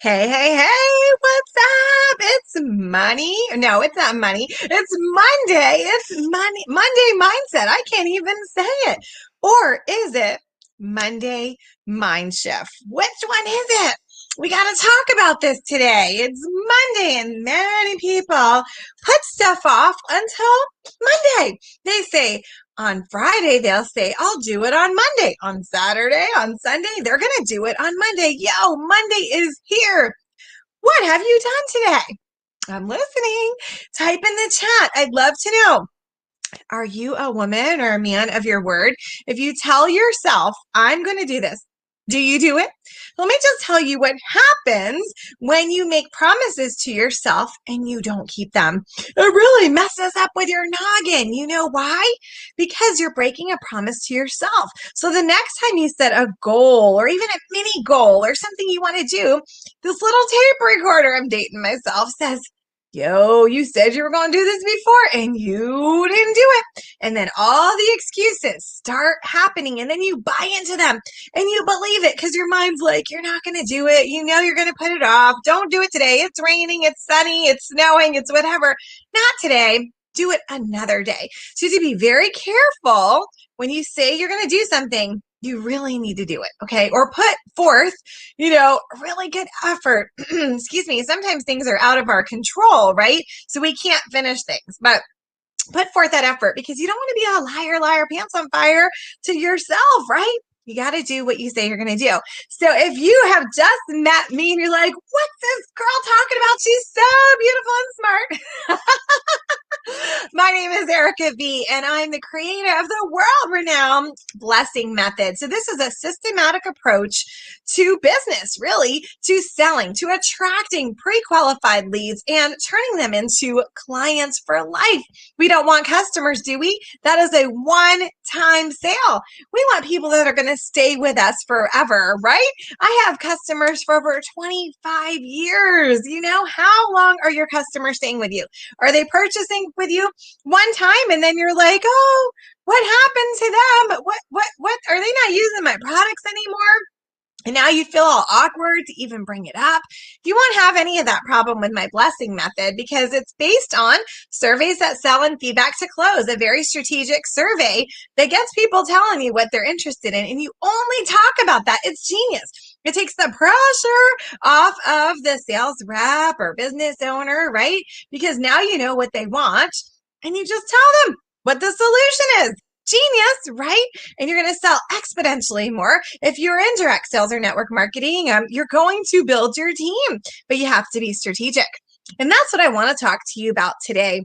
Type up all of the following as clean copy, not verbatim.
Hey, hey, hey, what's up? It's money. No, it's not money. It's Monday. It's Monday mindset. I can't even say it. Or is it Monday mind shift? Which one is it? We got to talk about this today. It's Monday, and many people put stuff off until Monday. They say, on Friday, they'll say, I'll do it on Monday. On Saturday, on Sunday, they're going to do it on Monday. Yo, Monday is here. What have you done today? I'm listening. Type in the chat. I'd love to know. Are you a woman or a man of your word? If you tell yourself, I'm going to do this, do you do it? Let me just tell you what happens when you make promises to yourself and you don't keep them. It really messes up with your noggin. You know why? Because you're breaking a promise to yourself. So the next time you set a goal or even a mini goal or something you want to do, this little tape recorder, I'm dating myself, says, yo, you said you were going to do this before and you didn't do it. And then all the excuses start happening and then you buy into them and you believe it because your mind's like, you're not going to do it. You know, you're going to put it off. Don't do it today. It's raining. It's sunny. It's snowing. It's whatever. Not today. Do it another day. So to be very careful when you say you're going to do something, you really need to do it, okay? Or put forth, a really good effort. Excuse me. Sometimes things are out of our control, right? So we can't finish things, but put forth that effort because you don't want to be a liar, liar, pants on fire to yourself, right? You got to do what you say you're going to do. So if you have just met me and you're like, what's this girl talking about? She's so beautiful and smart. My name is Erica V, and I'm the creator of the world-renowned blessing method. So this is a systematic approach to business, really, to selling, to attracting pre-qualified leads and turning them into clients for life. We don't want customers, do we? That is a one-time sale. We want people that are going to stay with us forever, right? I have customers for over 25 years. How long are your customers staying with you? Are they purchasing with you one time and then you're like, oh, what happened to them? What are they not using my products anymore? And now you feel all awkward to even bring it up. You won't have any of that problem with my blessing method because it's based on surveys that sell and feedback to close, a very strategic survey that gets people telling you what they're interested in. And you only talk about that. It's genius. It takes the pressure off of the sales rep or business owner, right? Because now you know what they want and you just tell them what the solution is. Genius, right? And you're going to sell exponentially more. If you're in direct sales or network marketing, you're going to build your team, but you have to be strategic. And that's what I want to talk to you about today.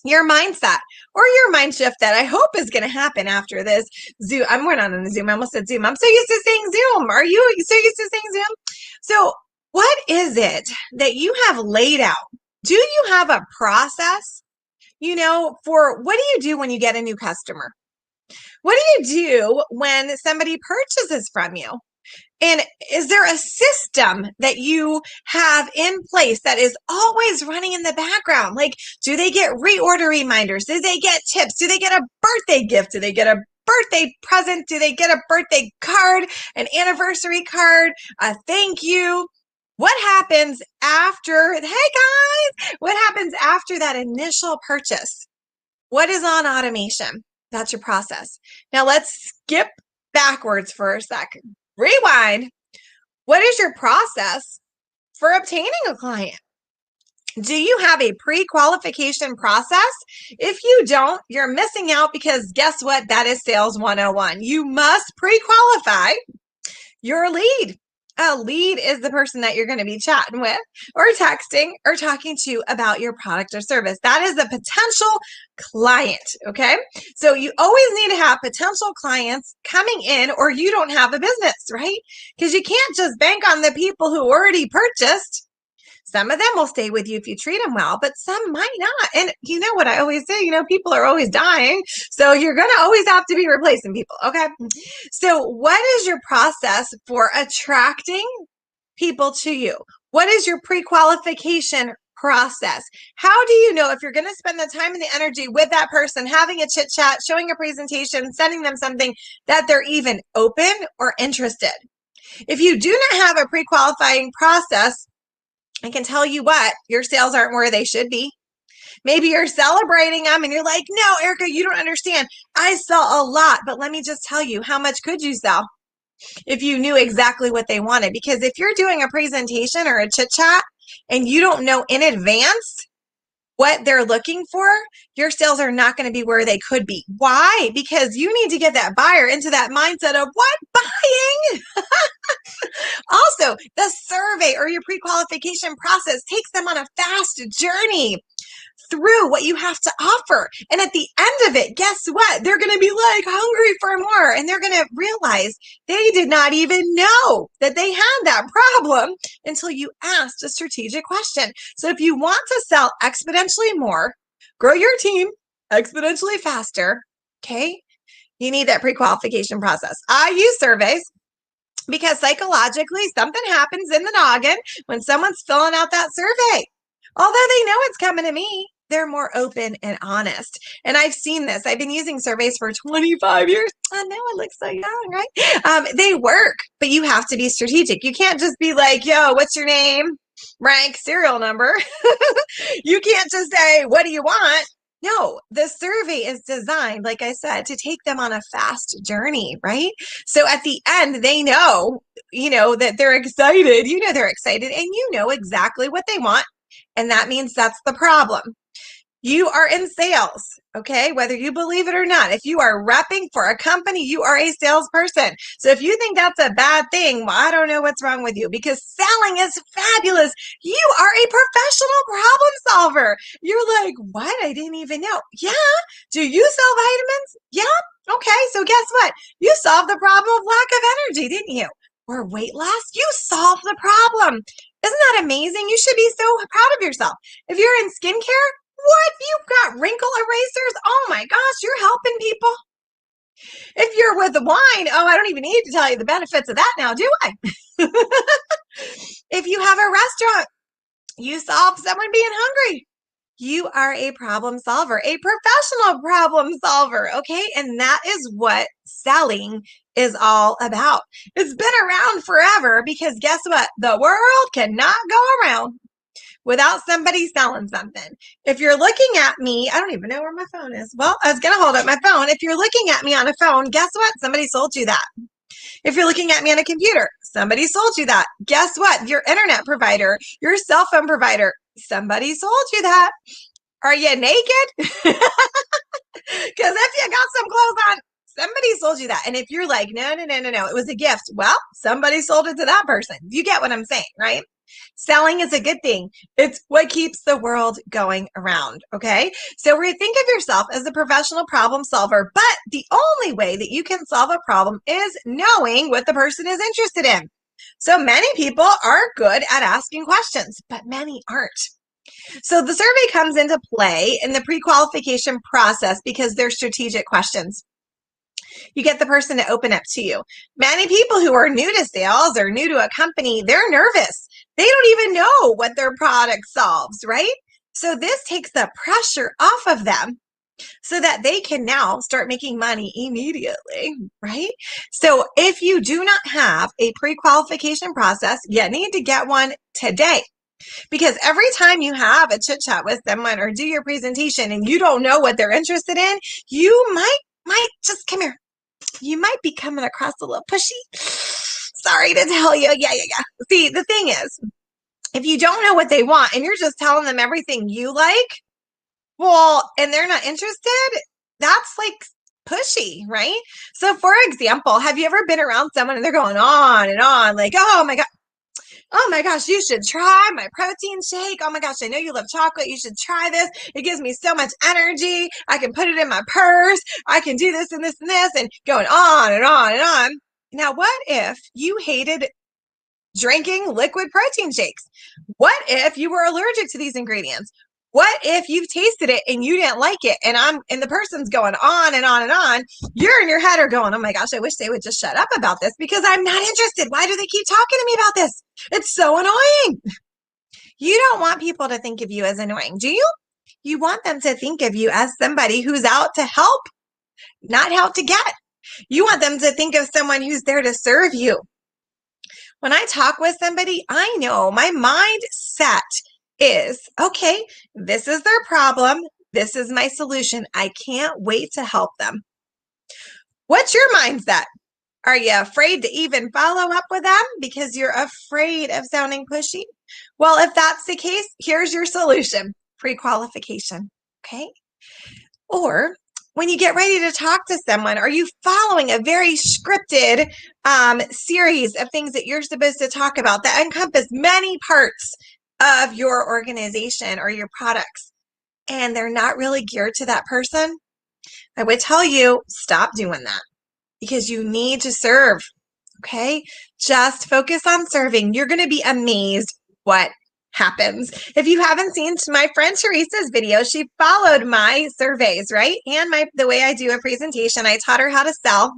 Your mindset or your mind shift that I hope is going to happen after this Zoom. I'm going on a Zoom. I almost said Zoom. I'm so used to saying Zoom. Are you so used to saying Zoom? So what is it that you have laid out? Do you have a process, for what do you do when you get a new customer? What do you do when somebody purchases from you? And is there a system that you have in place that is always running in the background? Like, do they get reorder reminders? Do they get tips? Do they get a birthday gift? Do they get a birthday present? Do they get a birthday card, an anniversary card, a thank you? What happens after, hey guys, what happens after that initial purchase? What is on automation? That's your process. Now let's skip backwards for a second. Rewind. What is your process for obtaining a client? Do you have a pre-qualification process? If you don't, you're missing out because guess what? That is sales 101. You must pre-qualify your lead. A lead is the person that you're going to be chatting with or texting or talking to about your product or service. That is a potential client, okay? So you always need to have potential clients coming in or you don't have a business, right? Because you can't just bank on the people who already purchased. Some of them will stay with you if you treat them well, but some might not. And you know what I always say, people are always dying. So you're going to always have to be replacing people. Okay. So what is your process for attracting people to you? What is your pre-qualification process? How do you know if you're going to spend the time and the energy with that person, having a chit chat, showing a presentation, sending them something that they're even open or interested? If you do not have a pre-qualifying process, I can tell you what, your sales aren't where they should be. Maybe you're celebrating them and you're like, no, Erica, you don't understand. I sell a lot, but let me just tell you, how much could you sell if you knew exactly what they wanted? Because if you're doing a presentation or a chit chat and you don't know in advance what they're looking for, your sales are not going to be where they could be. Why? Because you need to get that buyer into that mindset of what? Buying. Also, the survey or your pre-qualification process takes them on a fast journey through what you have to offer. And at the end of it, guess what? They're going to be like hungry for more. And they're going to realize they did not even know that they had that problem until you asked a strategic question. So if you want to sell exponentially more, grow your team exponentially faster, okay, you need that pre-qualification process. I use surveys because psychologically something happens in the noggin when someone's filling out that survey. Although they know it's coming to me, they're more open and honest. And I've seen this. I've been using surveys for 25 years. I know I look so young, right? They work, but you have to be strategic. You can't just be like, yo, what's your name? Rank, serial number. You can't just say, what do you want? No, the survey is designed, like I said, to take them on a fast journey, right? So at the end, they know, that they're excited. You know they're excited, and you know exactly what they want. And that means that's the problem. You are in sales, okay? Whether you believe it or not. If you are repping for a company, you are a salesperson. So if you think that's a bad thing, well, I don't know what's wrong with you, because selling is fabulous. You are a professional problem solver. You're like, what? I didn't even know. Yeah. Do you sell vitamins? Yeah. Okay. So guess what? You solved the problem of lack of energy, didn't you? Or weight loss? You solved the problem. Isn't that amazing? You should be so proud of yourself. If you're in skincare, what? You've got wrinkle erasers? Oh my gosh, you're helping people. If you're with wine, oh, I don't even need to tell you the benefits of that now, do I? If you have a restaurant, you solve someone being hungry. You are a problem solver, a professional problem solver, okay? And that is what selling is all about. It's been around forever because guess what? The world cannot go around without somebody selling something. If you're looking at me, I don't even know where my phone is. Well, I was going to hold up my phone. If you're looking at me on a phone, guess what? Somebody sold you that. If you're looking at me on a computer, somebody sold you that. Guess what? Your internet provider, your cell phone provider, somebody sold you that. Are you naked? Because if you got some clothes on, somebody sold you that. And if you're like, no, it was a gift. Well, somebody sold it to that person. You get what I'm saying, right? Selling is a good thing. It's what keeps the world going around, okay? So think of yourself as a professional problem solver, but the only way that you can solve a problem is knowing what the person is interested in. So many people are good at asking questions, but many aren't. So the survey comes into play in the pre-qualification process because they're strategic questions. You get the person to open up to you. Many people who are new to sales or new to a company, they're nervous. They don't even know what their product solves, right? So this takes the pressure off of them so that they can now start making money immediately, right? So if you do not have a pre-qualification process, you need to get one today. Because every time you have a chit chat with someone or do your presentation and you don't know what they're interested in, you might just come here. You might be coming across a little pushy. Sorry to tell you. Yeah. See, the thing is, if you don't know what they want and you're just telling them everything you like, well, and they're not interested, that's like pushy, right? So for example, have you ever been around someone and they're going on and on like, oh my gosh, you should try my protein shake. Oh my gosh, I know you love chocolate. You should try this. It gives me so much energy. I can put it in my purse. I can do this and this and this, and going on and on and on. Now, what if you hated drinking liquid protein shakes? What if you were allergic to these ingredients? What if you've tasted it and you didn't like it? And the person's going on and on and on. You're in your head are going, oh my gosh, I wish they would just shut up about this because I'm not interested. Why do they keep talking to me about this? It's so annoying. You don't want people to think of you as annoying, do you? You want them to think of you as somebody who's out to help, not out to get. You want them to think of someone who's there to serve you. When I talk with somebody, I know my mindset is, okay, this is their problem. This is my solution. I can't wait to help them. What's your mindset? Are you afraid to even follow up with them because you're afraid of sounding pushy? Well, if that's the case, here's your solution: pre-qualification. Okay. Or when you get ready to talk to someone, are you following a very scripted series of things that you're supposed to talk about that encompass many parts of your organization or your products, and they're not really geared to that person? I would tell you, stop doing that, because you need to serve. Okay? Just focus on serving. You're going to be amazed what happens. If you haven't seen my friend Teresa's video, she followed my surveys, right? And the way I do a presentation. I taught her how to sell.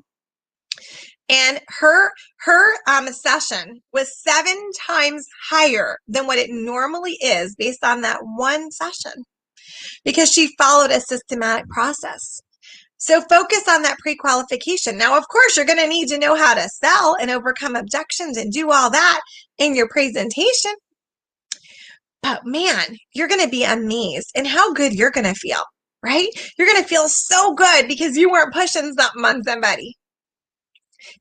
And her session was 7 times higher than what it normally is based on that one session, because she followed a systematic process. So focus on that pre-qualification. Now, of course, you're going to need to know how to sell and overcome objections and do all that in your presentation. But man, you're going to be amazed in how good you're going to feel, right? You're going to feel so good because you weren't pushing something on somebody.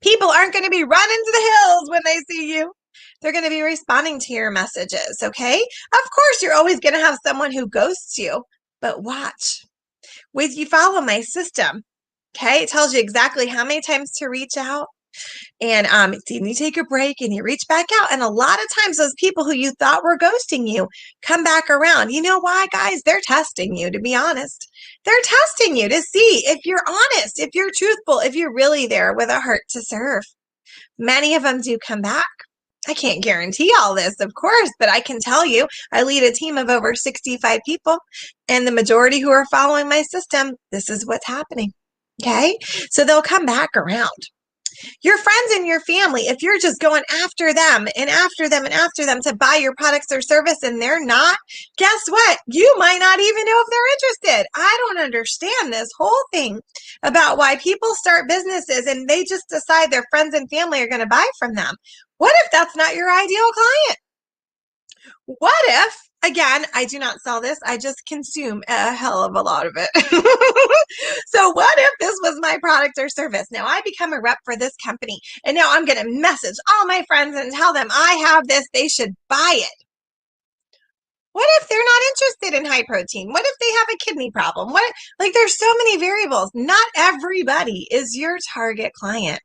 People aren't going to be running to the hills when they see you. They're going to be responding to your messages, okay? Of course, you're always going to have someone who ghosts you, but watch. With you follow my system, okay? It tells you exactly how many times to reach out. And you take a break and you reach back out. And a lot of times those people who you thought were ghosting you come back around. You know why, guys? They're testing you, to be honest. They're testing you to see if you're honest, if you're truthful, if you're really there with a heart to serve. Many of them do come back. I can't guarantee all this, of course, but I can tell you I lead a team of over 65 people, and the majority who are following my system, this is what's happening. Okay? So they'll come back around. Your friends and your family, if you're just going after them and after them and after them to buy your products or service and they're not, guess what? You might not even know if they're interested. I don't understand this whole thing about why people start businesses and they just decide their friends and family are going to buy from them. What if that's not your ideal client? What if, again, I do not sell this, I just consume a hell of a lot of it. So what if this was my product or service? Now I become a rep for this company, and now I'm going to message all my friends and tell them I have this, they should buy it. What if they're not interested in high protein? What if they have a kidney problem? There's so many variables. Not everybody is your target client.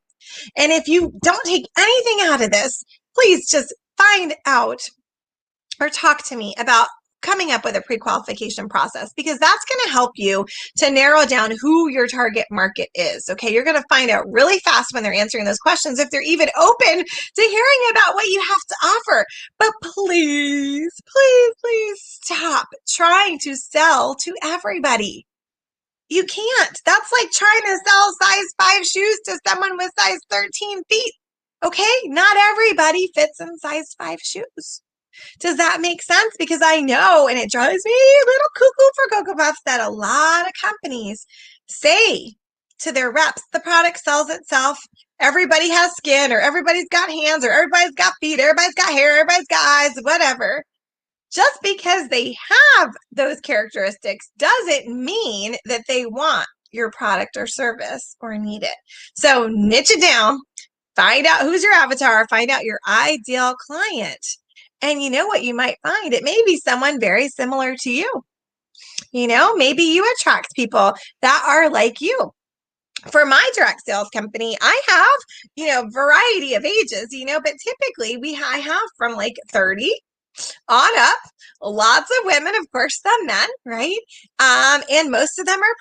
And if you don't take anything out of this, please just find out or talk to me about coming up with a pre-qualification process, because that's going to help you to narrow down who your target market is. Okay, you're going to find out really fast when they're answering those questions if they're even open to hearing about what you have to offer. But please, please, please stop trying to sell to everybody. You can't. That's like trying to sell size 5 shoes to someone with size 13 feet. Okay, not everybody fits in size 5 shoes. Does that make sense? Because I know, and it drives me a little cuckoo for Cocoa Puffs, that a lot of companies say to their reps, the product sells itself. Everybody has skin, or everybody's got hands, or everybody's got feet, everybody's got hair, everybody's got eyes, whatever. Just because they have those characteristics doesn't mean that they want your product or service or need it. So niche it down, find out who's your avatar, find out your ideal client. And you know what you might find? It may be someone very similar to you. You know, maybe you attract people that are like you. For my direct sales company, I have, variety of ages, but typically I have from like 30 on up, lots of women, of course, some men, right? And most of them are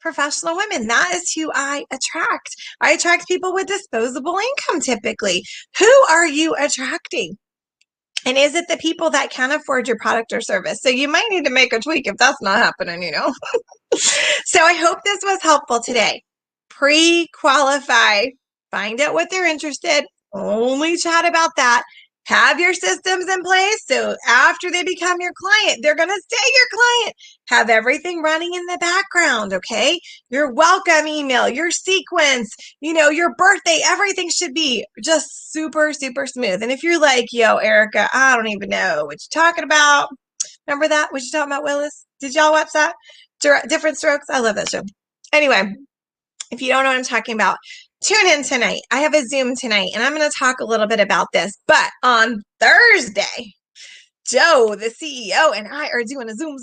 professional women. That is who I attract. I attract people with disposable income typically. Who are you attracting? And is it the people that can afford your product or service? So you might need to make a tweak if that's not happening, So I hope this was helpful today. Pre-qualify, find out what they're interested, only chat about that, Have your systems in place so after they become your client, they're going to stay your client. Have everything running in the background, okay? Your welcome email, your sequence, your birthday, everything should be just super, super smooth. And if you're like, yo, Erica, I don't even know what you're talking about. Remember that? What you talking about, Willis? Did y'all watch that? Different Strokes? I love that show. Anyway, if you don't know what I'm talking about, tune in tonight. I have a Zoom tonight, and I'm going to talk a little bit about this. But on Thursday, Joe, the CEO, and I are doing a Zoom.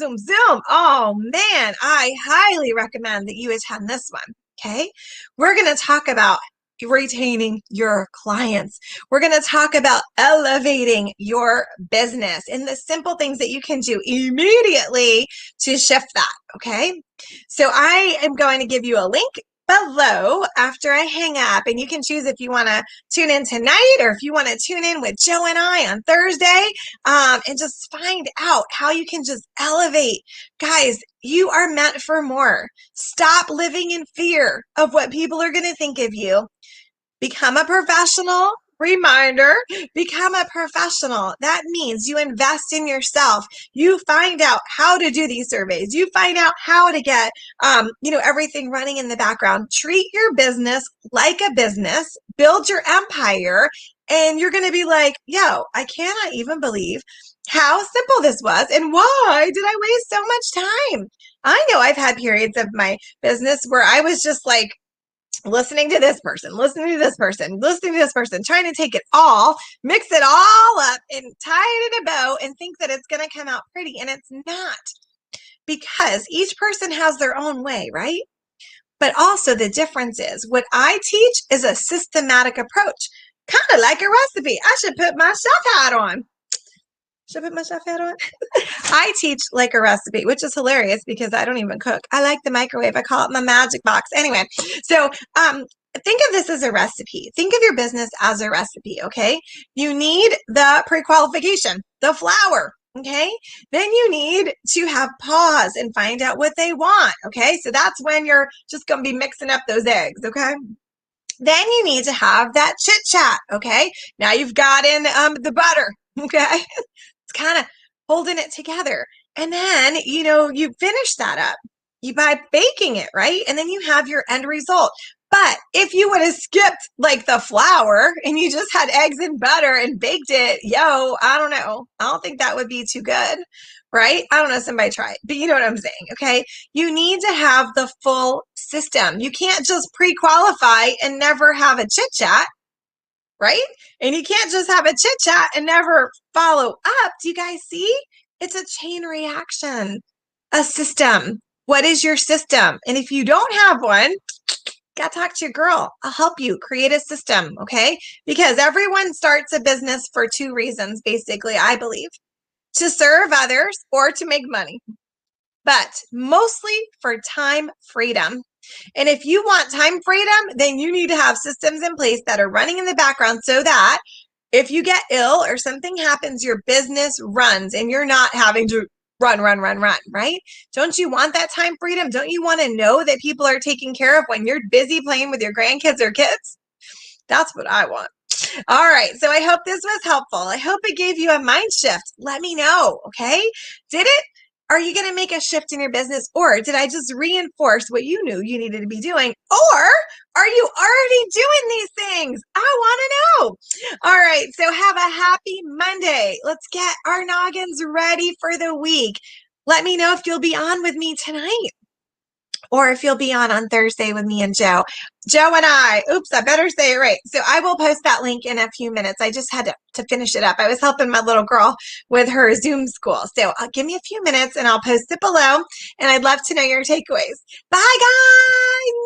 Oh, man, I highly recommend that you attend this one, okay? We're going to talk about retaining your clients. We're going to talk about elevating your business and the simple things that you can do immediately to shift that, okay? So I am going to give you a link below after I hang up, and you can choose if you want to tune in tonight or if you want to tune in with Joe and I on Thursday, and just find out how you can just elevate. Guys, you are meant for more. Stop living in fear of what people are going to think of you. Become a professional. Reminder, become a professional. That means you invest in yourself. You find out how to do these surveys. You find out how to get, everything running in the background. Treat your business like a business. Build your empire. And you're going to be like, yo, I cannot even believe how simple this was. And why did I waste so much time? I know I've had periods of my business where I was just like, listening to this person, trying to take it all, mix it all up and tie it in a bow and think that it's going to come out pretty. And it's not, because each person has their own way, right? But also the difference is what I teach is a systematic approach, kind of like a recipe. I should put my chef hat on. I teach like a recipe, which is hilarious because I don't even cook. I like the microwave. I call it my magic box. Anyway, so think of this as a recipe. Think of your business as a recipe, okay? You need the pre-qualification, the flour, okay? Then you need to have pause and find out what they want, okay? So that's when you're just going to be mixing up those eggs, okay? Then you need to have that chit chat, okay? Now you've got in the butter, okay? It's kind of holding it together. And then, you finish that up. You by baking it, right? And then you have your end result. But if you would have skipped like the flour and you just had eggs and butter and baked it, I don't know. I don't think that would be too good, right? I don't know. Somebody try it, but you know what I'm saying, okay? You need to have the full system. You can't just pre-qualify and never have a chit chat, right? And you can't just have a chit chat and never follow up. Do you guys see? It's a chain reaction, a system. What is your system? And if you don't have one, got to talk to your girl. I'll help you create a system, okay? Because everyone starts a business for two reasons, basically, I believe: to serve others or to make money, but mostly for time freedom. And if you want time freedom, then you need to have systems in place that are running in the background so that if you get ill or something happens, your business runs and you're not having to run, right? Don't you want that time freedom? Don't you want to know that people are taken care of when you're busy playing with your grandkids or kids? That's what I want. All right. So I hope this was helpful. I hope it gave you a mind shift. Let me know. Okay. Did it? Are you going to make a shift in your business, or did I just reinforce what you knew you needed to be doing? Or are you already doing these things? I want to know. All right. So have a happy Monday. Let's get our noggins ready for the week. Let me know if you'll be on with me tonight, or if you'll be on Thursday with me and Joe. Joe and I, I better say it right. So I will post that link in a few minutes. I just had to finish it up. I was helping my little girl with her Zoom school. So give me a few minutes and I'll post it below. And I'd love to know your takeaways. Bye, guys.